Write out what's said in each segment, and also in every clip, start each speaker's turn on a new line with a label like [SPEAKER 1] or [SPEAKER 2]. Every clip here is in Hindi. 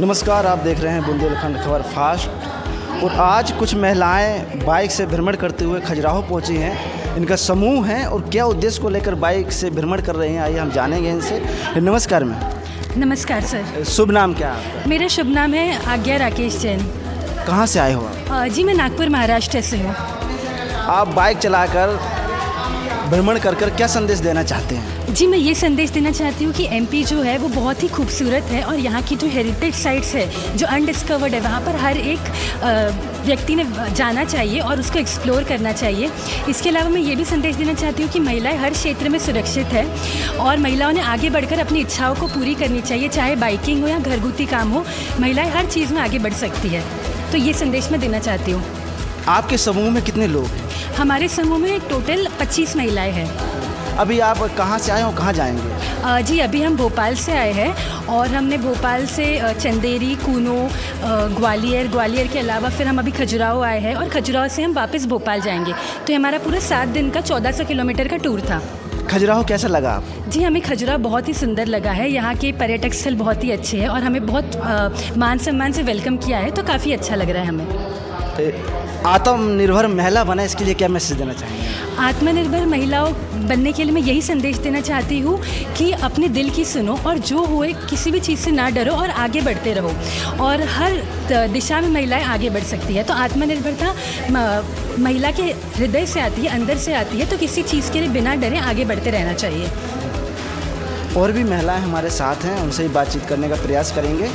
[SPEAKER 1] नमस्कार, आप देख रहे हैं बुंदेलखंड खबर फास्ट। और आज कुछ महिलाएं बाइक से भ्रमण करते हुए खजुराहो पहुंची हैं। इनका समूह है और क्या उद्देश्य को लेकर बाइक से भ्रमण कर रहे हैं, आइए हम जानेंगे इनसे। नमस्कार मैम।
[SPEAKER 2] नमस्कार सर।
[SPEAKER 1] शुभ नाम क्या है आपका?
[SPEAKER 2] मेरा शुभ नाम है आज्ञा राकेश जैन।
[SPEAKER 1] कहाँ से आए हो आप?
[SPEAKER 2] जी मैं नागपुर महाराष्ट्र से हूँ।
[SPEAKER 1] आप बाइक चलाकर भ्रमण कर क्या संदेश देना चाहते हैं?
[SPEAKER 2] जी मैं ये संदेश देना चाहती हूँ कि एमपी जो है वो बहुत ही खूबसूरत है और यहाँ की जो हेरिटेज साइट्स है जो अनडिस्कवर्ड है वहाँ पर हर एक व्यक्ति ने जाना चाहिए और उसको एक्सप्लोर करना चाहिए। इसके अलावा मैं ये भी संदेश देना चाहती हूँ कि महिलाएं हर क्षेत्र में सुरक्षित है और महिलाओं ने आगे बढ़कर अपनी इच्छाओं को पूरी करनी चाहिए, चाहे बाइकिंग हो या घरगुती काम हो, महिलाएं हर चीज़ में आगे बढ़ सकती है। तो ये संदेश मैं देना चाहती हूँ।
[SPEAKER 1] आपके समूह में कितने लोग हैं?
[SPEAKER 2] हमारे समूह में टोटल 25 महिलाएं हैं।
[SPEAKER 1] अभी आप कहाँ से आए हो, कहाँ जाएंगे?
[SPEAKER 2] जी अभी हम भोपाल से आए हैं और हमने भोपाल से चंदेरी, कूनो, ग्वालियर के अलावा फिर हम अभी खजुराहो आए हैं और खजुराहो से हम वापस भोपाल जाएंगे। तो ये हमारा पूरा 7 दिन का 1400 किलोमीटर का टूर था।
[SPEAKER 1] खजुराहो कैसा लगा आप?
[SPEAKER 2] जी हमें खजुराहो बहुत ही सुंदर लगा है। यहाँ के पर्यटक स्थल बहुत ही अच्छे हैं और हमें बहुत मान सम्मान से वेलकम किया है, तो काफ़ी अच्छा लग रहा है हमें।
[SPEAKER 1] आत्मनिर्भर महिला बने, इसके लिए क्या मैसेज देना चाहेंगे?
[SPEAKER 2] आत्मनिर्भर महिलाओं बनने के लिए मैं यही संदेश देना चाहती हूँ कि अपने दिल की सुनो और जो होए किसी भी चीज़ से ना डरो और आगे बढ़ते रहो। और हर दिशा में महिलाएं आगे बढ़ सकती है। तो आत्मनिर्भरता महिला के हृदय से आती है, अंदर से आती है। तो किसी चीज़ के लिए बिना डरे आगे बढ़ते रहना चाहिए।
[SPEAKER 1] और भी महिलाएं हमारे साथ हैं, उनसे ही बातचीत करने का प्रयास करेंगे।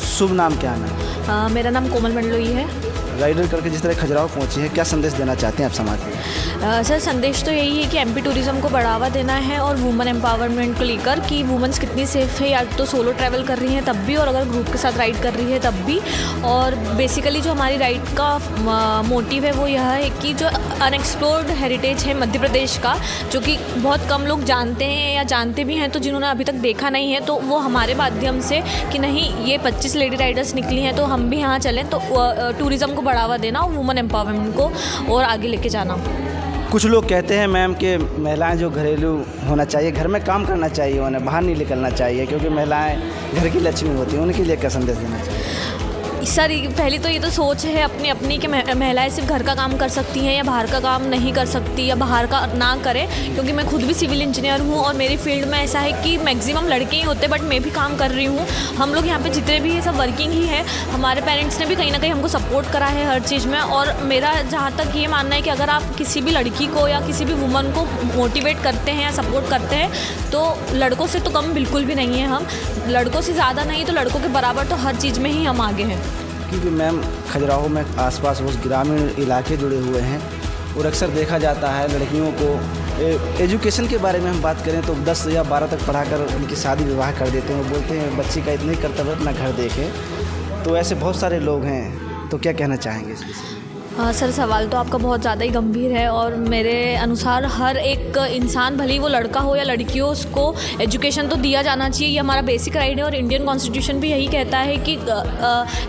[SPEAKER 1] शुभ नाम क्या है?
[SPEAKER 3] मेरा नाम कोमल मंडलोई है।
[SPEAKER 1] राइडर करके जिस तरह खजुराहो पहुंची है, क्या संदेश देना चाहते हैं आप समाज में?
[SPEAKER 3] सर संदेश तो यही है कि एमपी टूरिज़्म को बढ़ावा देना है और वुमेन एम्पावरमेंट को लेकर कि वुमेन्स कितनी सेफ़ है, या तो सोलो ट्रैवल कर रही हैं तब भी और अगर ग्रुप के साथ राइड कर रही है तब भी। और बेसिकली जो हमारी राइड का मोटिव है वो यह है कि जो अनएक्सप्लोर्ड हेरिटेज है मध्य प्रदेश का, जो कि बहुत कम लोग जानते हैं या जानते भी हैं, तो जिन्होंने अभी तक देखा नहीं है, तो वो हमारे माध्यम से कि नहीं ये 25 लेडी राइडर्स निकली हैं तो हम भी यहाँ चलें, तो टूरिज़्म को बढ़ावा देना और वुमेन एम्पावरमेंट को और आगे लेके जाना।
[SPEAKER 1] कुछ लोग कहते हैं मैम कि महिलाएं जो घरेलू होना चाहिए, घर में काम करना चाहिए, उन्हें बाहर नहीं निकलना चाहिए क्योंकि महिलाएं घर की लक्ष्मी होती हैं, उनके लिए क्या संदेश देना चाहिए?
[SPEAKER 3] सर पहले तो ये तो सोच है अपनी अपनी कि महिलाएं सिर्फ घर का काम कर सकती हैं या बाहर का काम नहीं कर सकती या बाहर का ना करें, क्योंकि मैं खुद भी सिविल इंजीनियर हूँ और मेरी फील्ड में ऐसा है कि मैक्सिमम लड़के ही होते, बट मैं भी काम कर रही हूँ। हम लोग यहाँ पे जितने भी हैं सब वर्किंग ही है। हमारे पेरेंट्स ने भी कहीं ना कहीं हमको सपोर्ट करा है हर चीज़ में। और मेरा जहाँ तक ये मानना है कि अगर आप किसी भी लड़की को या किसी भी वुमन को मोटिवेट करते हैं या सपोर्ट करते हैं तो लड़कों से तो कम बिल्कुल भी नहीं है। हम लड़कों से ज़्यादा नहीं तो लड़कों के बराबर, तो हर चीज़ में ही हम आगे हैं।
[SPEAKER 1] क्योंकि मैम खजुराहो में आसपास वो ग्रामीण इलाके जुड़े हुए हैं और अक्सर देखा जाता है लड़कियों को एजुकेशन के बारे में हम बात करें तो 10 या 12 तक पढ़ाकर उनकी शादी विवाह कर देते हैं। वो बोलते हैं बच्ची का इतना ही कर्तव्य अपना घर देखे। तो ऐसे बहुत सारे लोग हैं, तो क्या कहना चाहेंगे इस विषय में?
[SPEAKER 3] सर सवाल तो आपका बहुत ज़्यादा ही गंभीर है और मेरे अनुसार हर एक इंसान, भले ही वो लड़का हो या लड़की हो, उसको एजुकेशन तो दिया जाना चाहिए। ये हमारा बेसिक राइट है और इंडियन कॉन्स्टिट्यूशन भी यही कहता है कि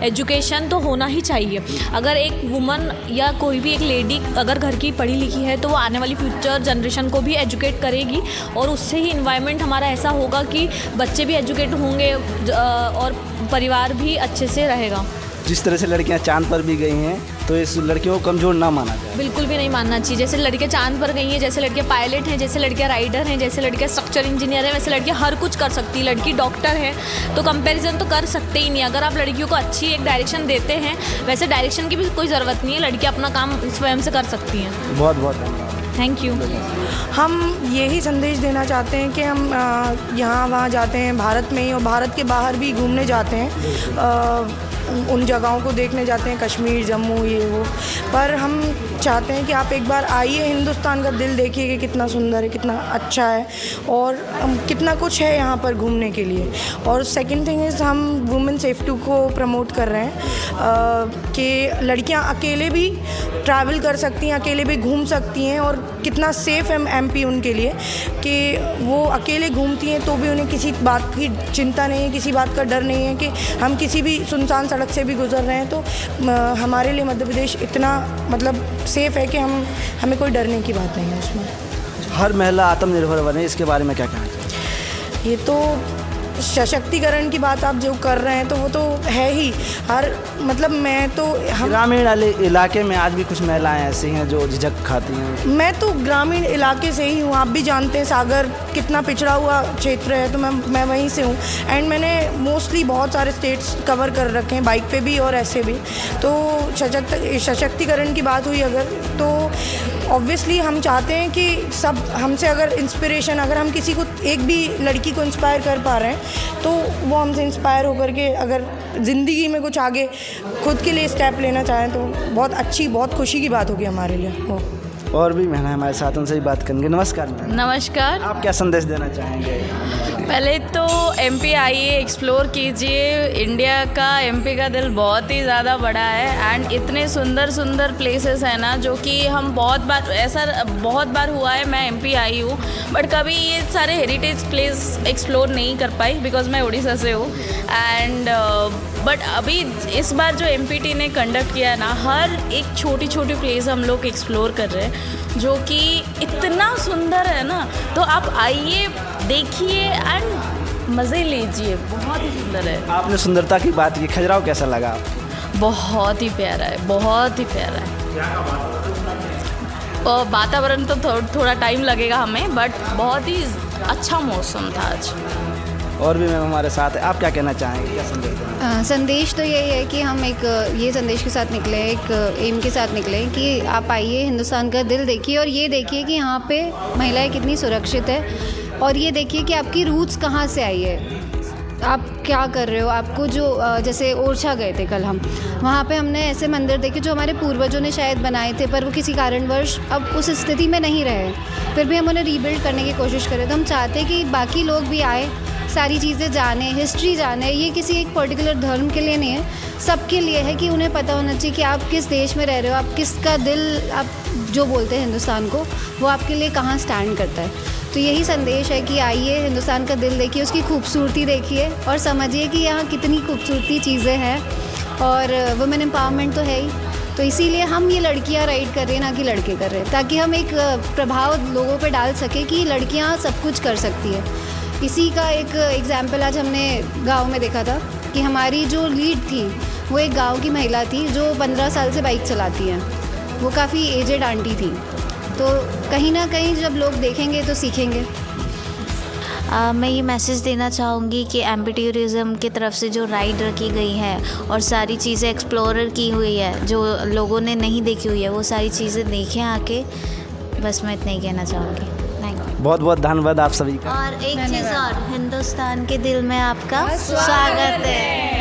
[SPEAKER 3] एजुकेशन तो होना ही चाहिए। अगर एक वुमन या कोई भी एक लेडी अगर घर की पढ़ी लिखी है तो वो आने वाली फ्यूचर जनरेशन को भी एजुकेट करेगी और उससे ही इन्वायरमेंट हमारा ऐसा होगा कि बच्चे भी एजुकेट होंगे और परिवार भी अच्छे से रहेगा।
[SPEAKER 1] जिस तरह से लड़कियां चांद पर भी गई हैं तो इस लड़कियों को कमज़ोर ना माना जाए।
[SPEAKER 3] बिल्कुल भी नहीं मानना चाहिए। जैसे लड़कियां चांद पर गई हैं, जैसे लड़कियां पायलट हैं, जैसे लड़कियां राइडर हैं, जैसे लड़कियां स्ट्रक्चर इंजीनियर हैं, वैसे लड़कियां हर कुछ कर सकती है। लड़की डॉक्टर है, तो कंपैरिजन तो कर सकते ही नहीं। अगर आप लड़कियों को अच्छी एक डायरेक्शन देते हैं, वैसे डायरेक्शन की भी कोई ज़रूरत नहीं है, लड़कियां अपना काम स्वयं से कर सकती हैं।
[SPEAKER 1] बहुत बहुत धन्यवाद।
[SPEAKER 3] Thank you.
[SPEAKER 4] हम यही संदेश देना चाहते हैं कि हम यहाँ वहाँ जाते हैं, भारत में ही और भारत के बाहर भी घूमने जाते हैं, उन जगहों को देखने जाते हैं, कश्मीर, जम्मू, ये वो। पर हम चाहते हैं कि आप एक बार आइए, हिंदुस्तान का दिल देखिए कि कितना सुंदर है, कितना अच्छा है और कितना कुछ है यहाँ पर घूमने के लिए। और सेकंड थिंग इज़ हम वुमेन सेफ्टी को प्रमोट कर रहे हैं कि लड़कियाँ अकेले भी ट्रैवल कर सकती हैं, अकेले भी घूम सकती हैं और कितना सेफ़ है एमपी उनके लिए कि वो अकेले घूमती हैं तो भी उन्हें किसी बात की चिंता नहीं है, किसी बात का डर नहीं है कि हम किसी भी सुनसान सड़क से भी गुजर रहे हैं। तो हमारे लिए मध्य प्रदेश इतना मतलब सेफ़ है कि हमें कोई डरने की बात नहीं है उसमें।
[SPEAKER 1] हर महिला आत्मनिर्भर बने, इसके बारे में क्या कहना चाहिए?
[SPEAKER 4] ये तो सशक्तिकरण की बात आप जो कर रहे हैं तो वो तो है ही। हर मतलब मैं तो हम
[SPEAKER 1] ग्रामीण इलाके में आज भी कुछ महिलाएं ऐसी हैं जो झिझक खाती हैं।
[SPEAKER 4] मैं तो ग्रामीण इलाके से ही हूँ, आप भी जानते हैं सागर कितना पिछड़ा हुआ क्षेत्र है, तो मैं वहीं से हूँ। एंड मैंने मोस्टली बहुत सारे स्टेट्स कवर कर रखे हैं, बाइक पे भी और ऐसे भी। तो सशक्तिकरण की बात हुई अगर, तो ऑब्वियसली हम चाहते हैं कि सब हमसे अगर इंस्पिरेशन, अगर हम किसी को एक भी लड़की को इंस्पायर कर पा रहे हैं तो वो हमसे इंस्पायर होकर के अगर ज़िंदगी में कुछ आगे खुद के लिए स्टेप लेना चाहें तो बहुत अच्छी, बहुत खुशी की बात होगी हमारे लिए वो।
[SPEAKER 1] और भी महिलाएं हमारे साथ, उनसे ही बात करेंगे। नमस्कार मैम।
[SPEAKER 5] नमस्कार।
[SPEAKER 1] आप क्या संदेश देना चाहेंगे?
[SPEAKER 5] पहले तो एमपी आइए, एक्सप्लोर कीजिए। इंडिया का, एमपी का दिल बहुत ही ज़्यादा बड़ा है एंड इतने सुंदर सुंदर प्लेसेस हैं ना, जो कि हम बहुत बार हुआ है मैं एमपी आई हूँ, बट कभी ये सारे हेरिटेज प्लेस एक्सप्लोर नहीं कर पाई बिकॉज मैं उड़ीसा से हूँ। एंड बट अभी इस बार जो एमपीटी ने कंडक्ट किया है ना, हर एक छोटी छोटी प्लेस हम लोग एक्सप्लोर कर रहे हैं जो कि इतना सुंदर है ना। तो आप आइए, देखिए एंड मज़े लीजिए, बहुत ही सुंदर है।
[SPEAKER 1] आपने सुंदरता की बात की, खजुराहो कैसा लगा आपको?
[SPEAKER 5] बहुत ही प्यारा है, बहुत ही प्यारा है। और वातावरण तो थोड़ा टाइम लगेगा हमें, बट बहुत ही अच्छा मौसम था आज।
[SPEAKER 1] और भी मैम हमारे साथ है, आप क्या कहना चाहेंगे, क्या संदेश देना?
[SPEAKER 6] संदेश तो यही है कि हम एक ये संदेश के साथ निकले, एक एम के साथ निकले कि आप आइए, हिंदुस्तान का दिल देखिए और ये देखिए कि यहाँ पे महिलाएं कितनी सुरक्षित है, और ये देखिए कि आपकी रूट्स कहाँ से आई है, आप क्या कर रहे हो। आपको जो जैसे ओरछा गए थे कल हम, वहाँ पे हमने ऐसे मंदिर देखे जो हमारे पूर्वजों ने शायद बनाए थे, पर वो किसी कारणवश अब उस स्थिति में नहीं रहे, फिर भी हम उन्हें रीबिल्ड करने की कोशिश करें। तो हम चाहते हैं कि बाकी लोग भी आए, सारी चीज़ें जाने, हिस्ट्री जाने। ये किसी एक पर्टिकुलर धर्म के लिए नहीं है, सबके लिए है कि उन्हें पता होना चाहिए कि आप किस देश में रह रहे हो, आप किसका दिल, आप जो बोलते हैं हिंदुस्तान को, वो आपके लिए कहाँ स्टैंड करता है। तो यही संदेश है कि आइए, हिंदुस्तान का दिल देखिए, उसकी खूबसूरती देखिए और समझिए कि यहाँ कितनी खूबसूरती चीज़ें हैं। और वुमेन एम्पावरमेंट तो है ही, तो इसीलिए हम ये लड़कियाँ राइड कर रहे हैं, ना कि लड़के कर रहे हैं, ताकि हम एक प्रभाव लोगों पे डाल सके कि लड़कियाँ सब कुछ कर सकती है। इसी का एक एग्जाम्पल आज हमने गांव में देखा था कि हमारी जो लीड थी वो एक गांव की महिला थी जो 15 साल से बाइक चलाती है। वो काफ़ी एजेड आंटी थी। तो कहीं ना कहीं जब लोग देखेंगे तो सीखेंगे।
[SPEAKER 7] मैं ये मैसेज देना चाहूँगी कि एमपी टूरिज़्म की तरफ से जो राइड रखी गई है और सारी चीज़ें एक्सप्लोर की हुई है, जो लोगों ने नहीं देखी हुई है, वो सारी चीज़ें देखें आके। बस मैं इतना ही कहना चाहूँगी। Thank you.
[SPEAKER 1] बहुत बहुत धन्यवाद आप सभी का।
[SPEAKER 7] और एक चीज़ और, हिंदुस्तान के दिल में आपका स्वागत है।